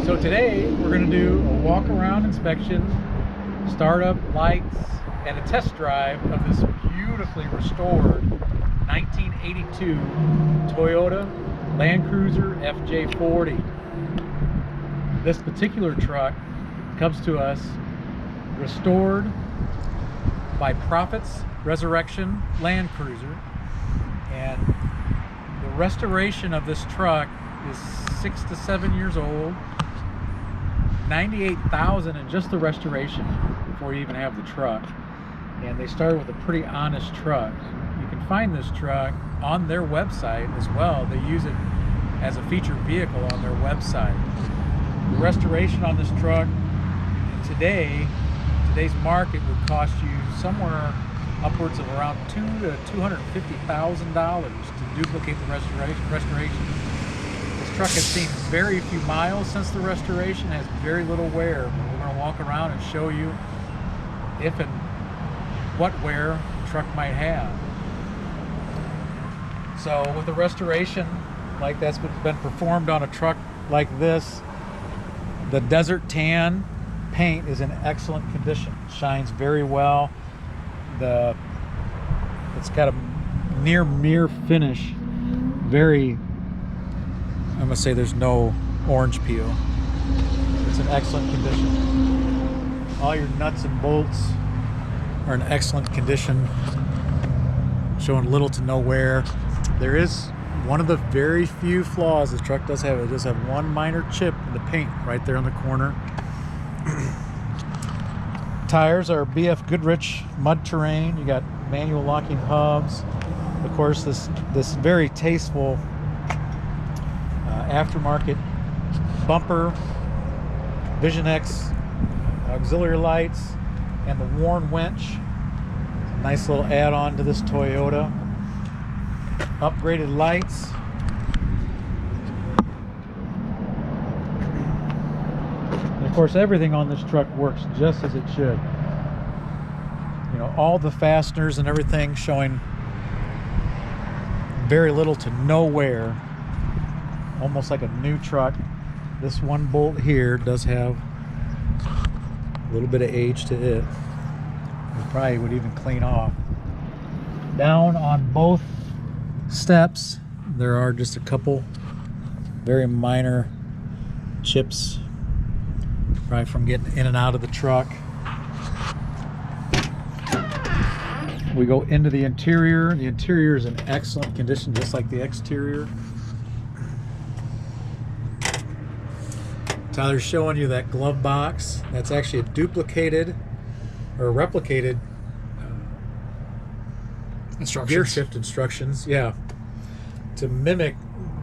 So today we're going to do a walk around inspection, startup, lights, and a test drive of this beautifully restored 1982 Toyota Land Cruiser FJ40. This particular truck comes to us restored by Proffitt's Resurrection Land Cruiser, and the restoration of this truck is 6 to 7 years old. $98,000 in just the restoration before you even have the truck, and they started with a pretty honest truck. You can find this truck on their website as well. They use it as a featured vehicle on their website. The restoration on this truck today's market would cost you somewhere upwards of around $200,000 to $250,000 to duplicate the restoration. This truck has seen very few miles since the restoration, has very little wear. We're going to walk around and show you if and what wear the truck might have. So with a restoration like that's been performed on a truck like this, the desert tan paint is in excellent condition. Shines very well. It's got a near mirror finish. Very, I'm gonna say there's no orange peel. It's in excellent condition. All your nuts and bolts are in excellent condition, showing little to no wear. There is one of the very few flaws this truck does have. It does have one minor chip in the paint right there on the corner. Tires are BF Goodrich mud terrain. You got manual locking hubs. Of course, this very tasteful aftermarket bumper, Vision X auxiliary lights, and the worn winch. Nice little add-on to this Toyota. Upgraded lights. And of course, everything on this truck works just as it should. You know, all the fasteners and everything showing very little to no wear. Almost like a new truck. This one bolt here does have a little bit of age to it. It probably would even clean off. Down on both steps there are just a couple very minor chips, probably from getting in and out of the truck. We go into the interior. The interior is in excellent condition, just like the exterior. Tyler's showing you that glove box. That's actually a duplicated or replicated gear shift instructions, yeah, to mimic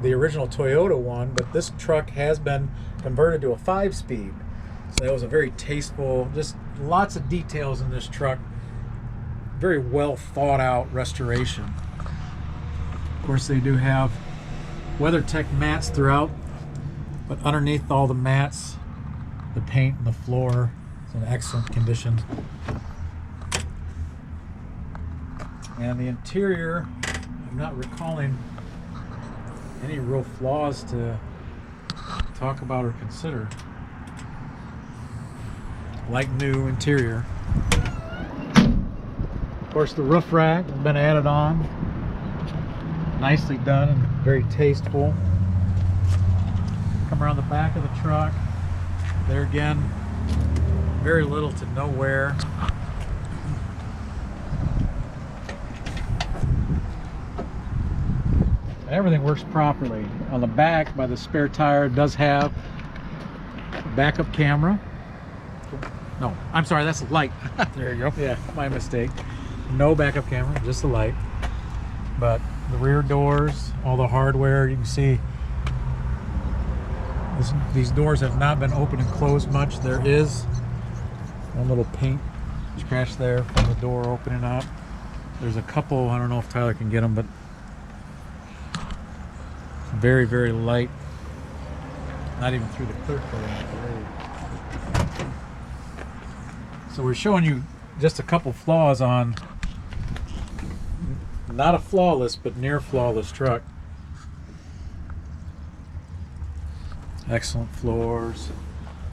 the original Toyota one, but this truck has been converted to a 5-speed. So that was a very tasteful, just lots of details in this truck. Very well thought out restoration. Of course, they do have WeatherTech mats throughout, but underneath all the mats, the paint and the floor is in excellent condition. And the interior, I'm not recalling any real flaws to talk about or consider. Like new interior. Of course, the roof rack has been added on. Nicely done and very tasteful. Come around the back of the truck. There again, very little to no wear. Everything works properly. On the back, by the spare tire, it does have a backup camera. No, I'm sorry, that's a light. There you go. Yeah, my mistake. No backup camera, just the light. But the rear doors, all the hardware, you can see these doors have not been opened and closed much. There is one little paint scratch there from the door opening up. There's a couple, I don't know if Tyler can get them, but very, very light. Not even through the clear coating. So we're showing you just a couple flaws on not a flawless, but near flawless truck. Excellent floors.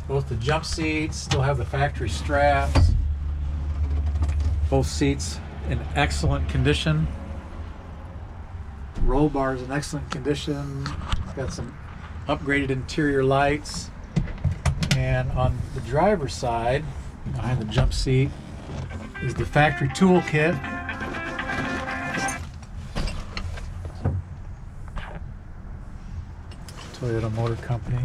Both the jump seats still have the factory straps. Both seats in excellent condition. Roll bars in excellent condition. Got some upgraded interior lights. And on the driver's side, behind the jump seat, is the factory tool kit. Toyota Motor Company.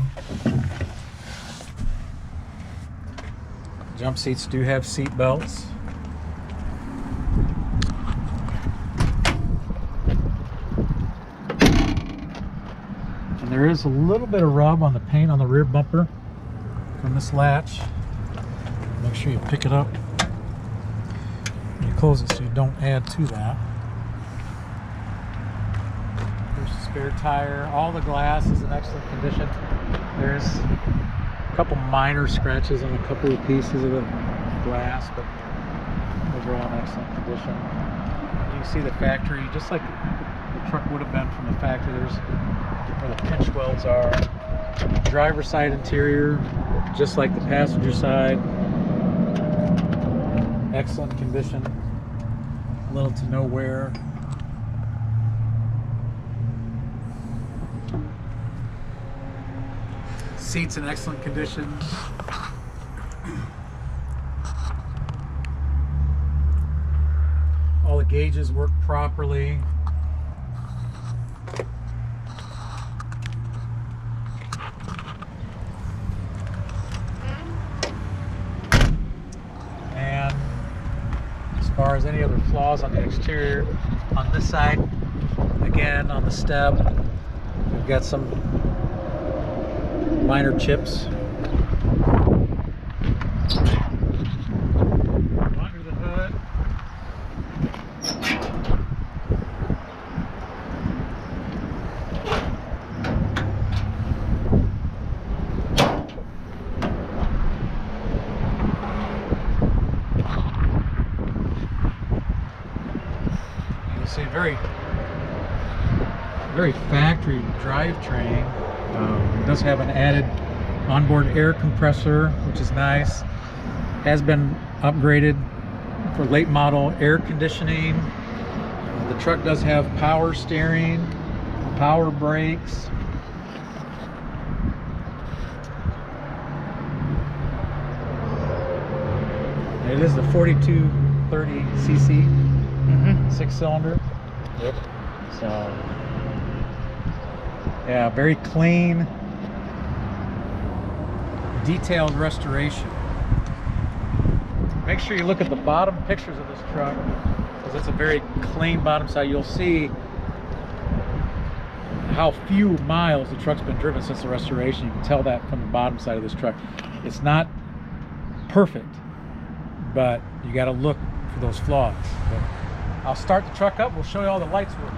Jump seats do have seat belts. And there is a little bit of rub on the paint on the rear bumper from this latch. Make sure you pick it up and you close it so you don't add to that. There's a spare tire. All the glass is in excellent condition. There's a couple minor scratches on a couple of pieces of the glass, but those are all in excellent condition. You can see the factory, just like the truck would have been from the factory. There's where the pinch welds are. Driver's side interior, just like the passenger side. Excellent condition. Little to no wear. Seats in excellent condition. All the gauges work properly. And as far as any other flaws on the exterior, on this side, again on the step, we've got some minor chips. Under the hood. You'll see very factory drivetrain. It does have an added onboard air compressor, which is nice. Has been upgraded for late model air conditioning. The truck does have power steering, power brakes. It is the 4230cc 6-cylinder. Yep. So yeah, very clean, detailed restoration. Make sure you look at the bottom pictures of this truck, because it's a very clean bottom side. You'll see how few miles the truck's been driven since the restoration. You can tell that from the bottom side of this truck. It's not perfect, but you got to look for those flaws. But I'll start the truck up. We'll show you all the lights work.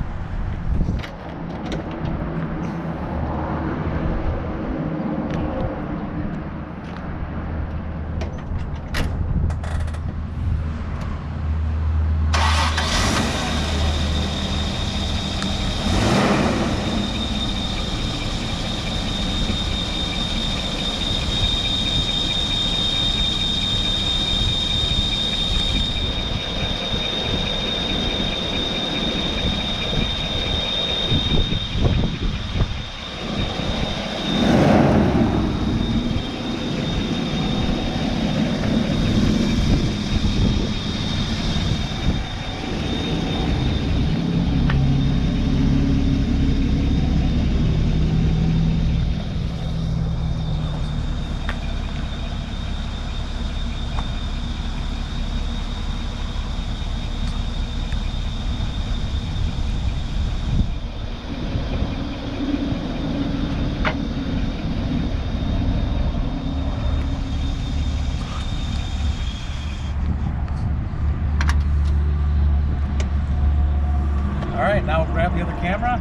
Alright, now we'll grab the other camera.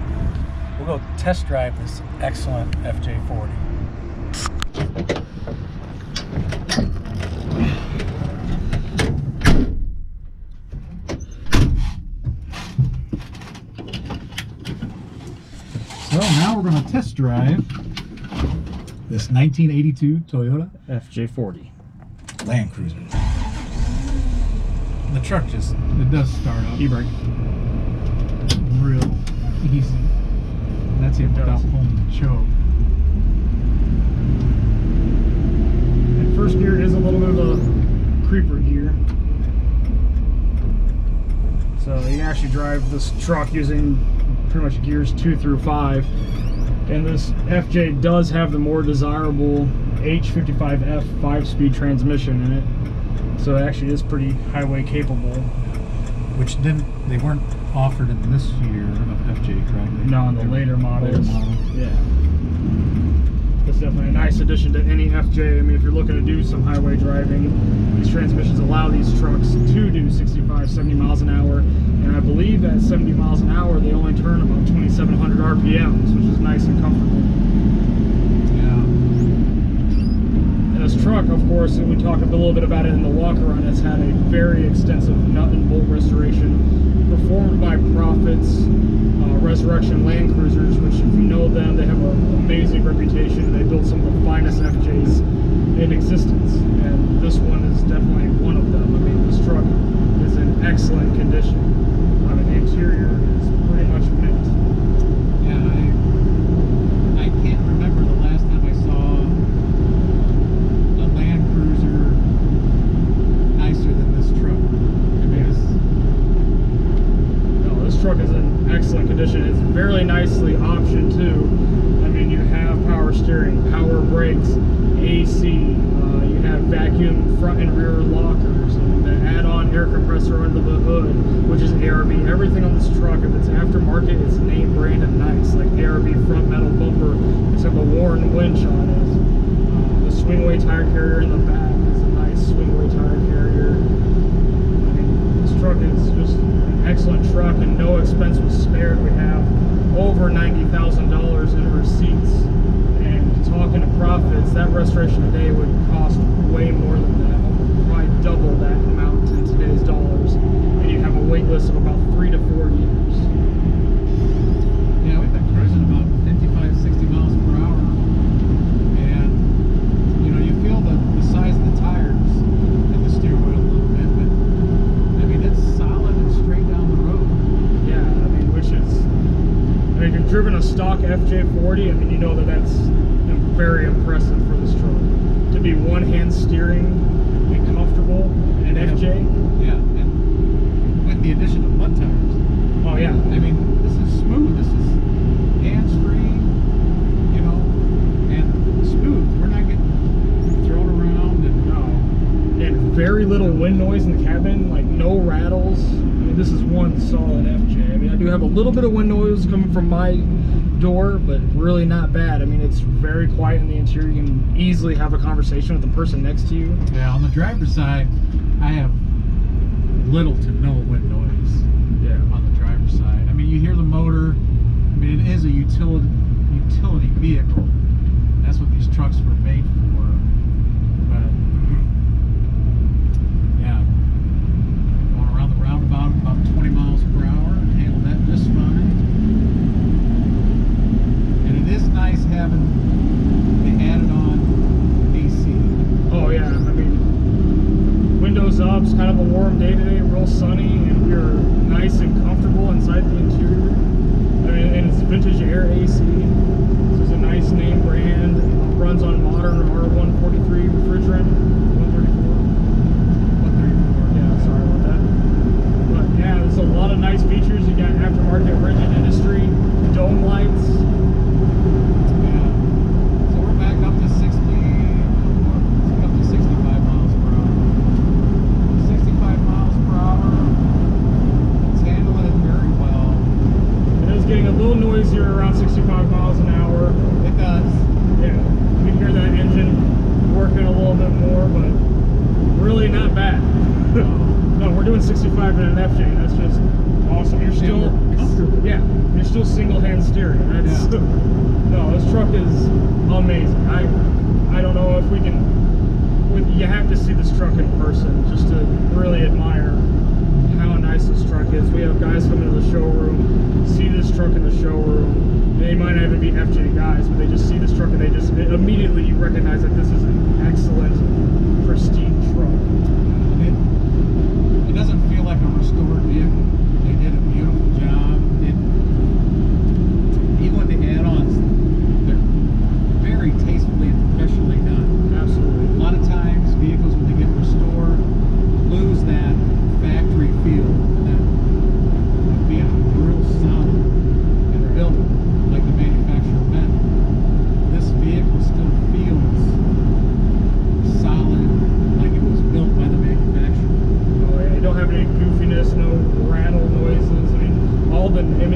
We'll go test drive this excellent FJ40. So now we're going to test drive this 1982 Toyota FJ40 Land Cruiser. The truck just, it does start up e-brake real easy. That's it without pulling the choke. And first gear is a little bit of a creeper gear. So you can actually drive this truck using pretty much gears 2 through 5. And this FJ does have the more desirable H55F 5-speed transmission in it. So it actually is pretty highway capable. Which they weren't offered in this year of FJ, correct? No, in the later models. Yeah. It's definitely a nice addition to any FJ. I mean, if you're looking to do some highway driving, these transmissions allow these trucks to do 65, 70 miles an hour. And I believe at 70 miles an hour, they only turn about 2,700 RPMs, which is nice and comfortable. Yeah. And this truck, of course, we talked a little bit about it in the walk around, has had a very extensive nut and bolt restoration performed by Proffitt's Resurrection Land Cruisers, which, if you know them, they have an amazing reputation. They build some of the finest FJs in existence, and this one is definitely one of them. I mean, this truck is in excellent condition. I mean, the interior is pretty much mint. Yeah, I can't remember the last time I saw a Land Cruiser nicer than this truck. I mean, no, this truck is in excellent condition. It's very nicely optioned too. I mean, you have power steering, power brakes, AC, you have vacuum front and rear lockers, and the add-on air compressor under the hood, which is ARB. Everything on this truck, if it's aftermarket, it's name brand and nice, like ARB front metal bumper. It's got the Warren Winch on it. The swing-away tire carrier in the back is a nice swing-away tire carrier. I mean, this truck is just an excellent truck, and no expense was spared. We have over $90,000 in receipts. And talking to Proffitt, that restoration today would cost way more than that, probably double that amount in today's dollars. And you have a wait list of about 3 to 4 years. yeah, we've been cruising about 55, 60 miles per hour, and you know, you feel the size of the tires and the steering wheel a little bit, but I mean, it's solid and straight down the road. Yeah, I mean, which is, I mean, if you've driven a stock FJ40, I mean, you know that that's very impressive for this truck. To be one-hand steering and comfortable in an FJ. Yeah, and with the addition of mud tires. Oh yeah. I mean, this is smooth. This is hands-free, you know, and smooth. We're not getting thrown around and And very little wind noise in the cabin, like no rattles. I mean, this is one solid FJ. I mean, I do have a little bit of wind noise coming from my door, but really not bad. I mean, it's very quiet in the interior. You can easily have a conversation with the person next to you. Yeah, on the driver's side, I have little to no wind noise. Yeah. On the driver's side, I mean, you hear the motor. I mean, it is a utility vehicle. That's what these trucks were made for. But yeah, going around the roundabout about 20 miles per hour and handle that just fine. And it is nice having the added-on AC. Oh yeah, I mean, windows up. It's kind of a warm day today, real sunny, and we're nice and comfortable inside the interior. I mean, and it's vintage air AC. This is a nice name brand. Runs on modern R143 refrigerant. 134. Yeah, sorry about that. But yeah, there's a lot of nice features. You got aftermarket rigid industry, dome lights. Yeah. So we're back up to 65 miles per hour. 65 miles per hour. It's handling it very well. It is getting a little noisier around 65 miles an hour. It does. Yeah, you can hear that engine working a little bit more, but really not bad. No, we're doing 65 in an FJ. That's just awesome. You're still comfortable. Yeah, you're still single-hand steering. That's no, this truck is amazing. I don't know if we can. You have to see this truck in person just to really admire how nice this truck is. We have guys come into the showroom, see this truck in the showroom, they might not even be FJ guys, but they just see this truck and immediately you recognize that this is an excellent, pristine truck. It doesn't feel like a restored vehicle. They did a beautiful job. Even with the add-ons, they're very tastefully and professionally done. Absolutely. A lot of times, vehicles when they get restored lose that factory feel, that being real solid and built like the manufacturer meant. This vehicle still feels solid, like it was built by the manufacturer. Oh yeah, you don't have any goofiness, no rattle noises.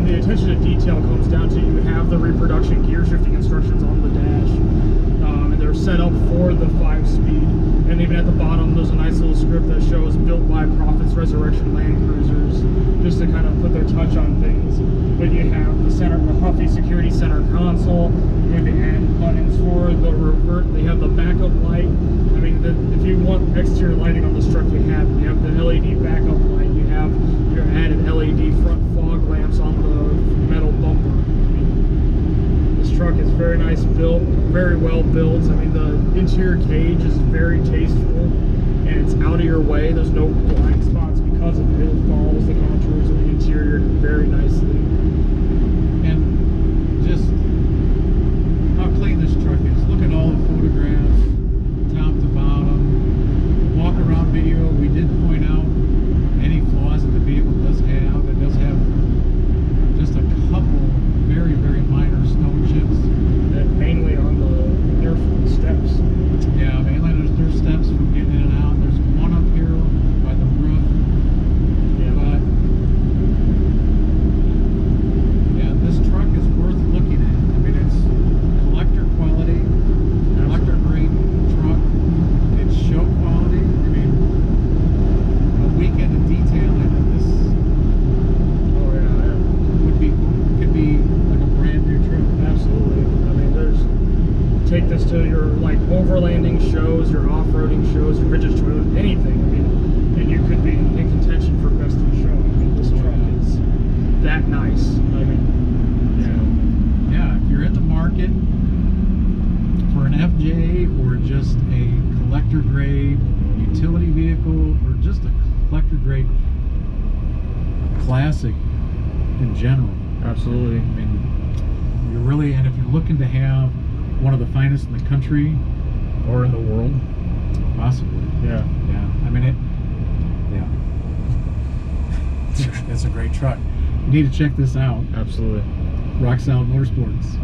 The attention to detail comes down to you have the reproduction gear shifting instructions on the dash, and they're set up for the 5-speed. And even at the bottom, there's a nice little script that shows built by Proffitt's Resurrection Land Cruisers, just to kind of put their touch on things. But you have the Huffy Security Center console, you have the add buttons for the revert, they have the backup light. I mean, if you want exterior lighting on this truck, you have the LED backup light, you have your added LED front fog lamps on the metal bumper. I mean, this truck is very nice built, very well built. I mean, the interior cage is very tasteful, and it's out of your way. There's no blind spots because of it. It follows the contours of the interior very nicely. And just how clean this truck is. Look at all the photographs, top to bottom. Walk around video, we did point out any flaws that the vehicle does have. It does have just a couple very, very minor stone chips. And mainly on the airflow steps. Yeah, mainly there's steps from getting in and out. There's one up here by the roof. Yeah. But yeah, this truck is worth looking at. I mean, it's collector quality, collector grade truck. It's show quality. I mean, a weekend of detailing and this could be like a brand new truck. Absolutely. I mean, take this to your like overlanding shows, your off-roading shows, your vintage toilet, anything. I mean, and you could be in contention for best in show. I mean, this truck is that nice. I mean, yeah, if you're in the market for an FJ or just a collector grade utility vehicle or just a collector grade classic in general. absolutely. I mean, you're really, and if you're looking to have one of the finest in the country Or in the world. possibly, Yeah. I mean it's a great truck. You need to check this out. Absolutely. Rock Solid Motorsports.